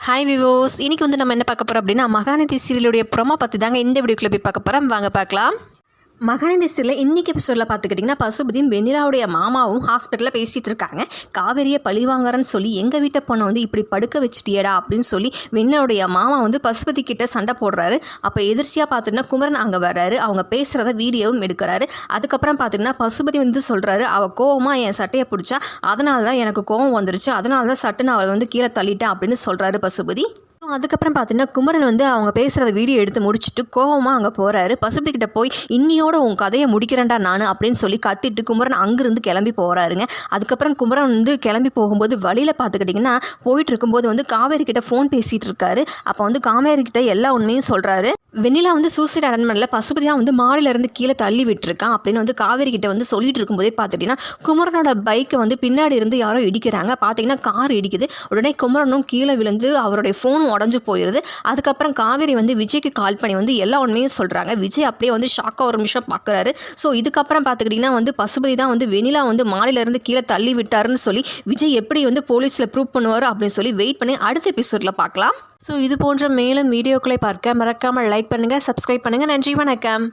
Hi விவோஸ், இன்னைக்கு வந்து நம்ம என்ன பார்க்க போகிறோம் அப்படின்னா மகாநதி சீரியலுடைய ப்ரோமோ பற்றி தாங்க இந்த வீடியோக்குள்ள போய் பார்க்க போகிறோம். வாங்க பார்க்கலாம். மகாநதி சீரியலில் இன்றைக்கி எபிசோடில் பார்த்துக்கிட்டிங்கன்னா பசுபதியும் வெண்ணிலாவுடைய மாமாவும் ஹாஸ்பிட்டலில் பேசிகிட்டு இருக்காங்க. காவேரியை பழிவாங்கறன்னு சொல்லி எங்கள் வீட்டை பொண்ணை வந்து இப்படி படுக்க வச்சுட்டியடா அப்படின்னு சொல்லி வெண்ணிலாவுடைய மாமா வந்து பசுபதி கிட்ட சண்டை போடுறாரு. அப்போ எதிர்ச்சியாக பார்த்துட்டுனா குமரன் அங்கே வர்றாரு. அவங்க பேசுகிறத வீடியோவும் எடுக்கிறாரு. அதுக்கப்புறம் பார்த்திங்கன்னா பசுபதி வந்து சொல்கிறாரு, அவள் கோவமாக என் சட்டையை பிடிச்சா, அதனால தான் எனக்கு கோவம் வந்துருச்சு, அதனால தான் சட்டுன்னு அவளை வந்து கீழே தள்ளிட்டேன் அப்படின்னு சொல்கிறாரு பசுபதி. அதுக்கப்புறம் பார்த்தீங்கன்னா குமரன் வந்து அவங்க பேசுகிறத வீடியோ எடுத்து முடிச்சுட்டு கோவமாக அங்கே போகிறாரு. பசுபதிக்கிட்ட போய் இன்னியோட உன் கதையை முடிக்கிறேன்டா நான் அப்படின்னு சொல்லி கத்திட்டு குமரன் அங்கேருந்து கிளம்பி போகிறாருங்க. அதுக்கப்புறம் குமரன் வந்து கிளம்பி போகும்போது வழியில் பார்த்துக்கிட்டிங்கன்னா போயிட்டு இருக்கும்போது வந்து காவேரி கிட்ட ஃபோன் பேசிகிட்டு இருக்காரு. அப்போ வந்து காவேரி கிட்ட எல்லா உண்மையும் சொல்கிறாரு. வெண்ணிலா வந்து சூசைட் அட்டன் பண்ணல, பசுபதியாக வந்து மாடியிலேருந்து கீழே தள்ளி விட்டுருக்கான் அப்படின்னு வந்து காவேரி கிட்ட வந்து சொல்லிட்டு இருக்கும்போதே பார்த்துட்டிங்கன்னா குமரனோட பைக்கை வந்து பின்னாடி இருந்து யாரோ இடிக்கிறாங்க. பார்த்தீங்கன்னா கார் இடிக்குது. உடனே குமரனும் கீழே விழுந்து அவருடைய ஃபோனும் உடஞ்சு போயிடுது. அதுக்கப்புறம் காவேரி வந்து விஜய்க்கு கால் பண்ணி வந்து எல்லா உண்மையும் சொல்கிறாங்க. விஜய் அப்படியே வந்து ஷாக்காக ஒரு நிமிஷம் பார்க்குறாரு. ஸோ இதுக்கப்புறம் பார்த்துக்கிட்டிங்கன்னா வந்து பசுபதி தான் வந்து வெண்ணிலா வந்து மாடியிலேருந்து கீழே தள்ளி விட்டாருன்னு சொல்லி விஜய் எப்படி வந்து போலீஸில் ப்ரூவ் பண்ணுவார் அப்படின்னு சொல்லி வெயிட் பண்ணி அடுத்த எபிசோடில் பார்க்கலாம். ஸோ இது போன்ற மேலும் வீடியோக்களை பார்க்க மறக்காமல் லைக் பண்ணுங்கள், சப்ஸ்கிரைப் பண்ணுங்கள். நன்றி, வணக்கம்.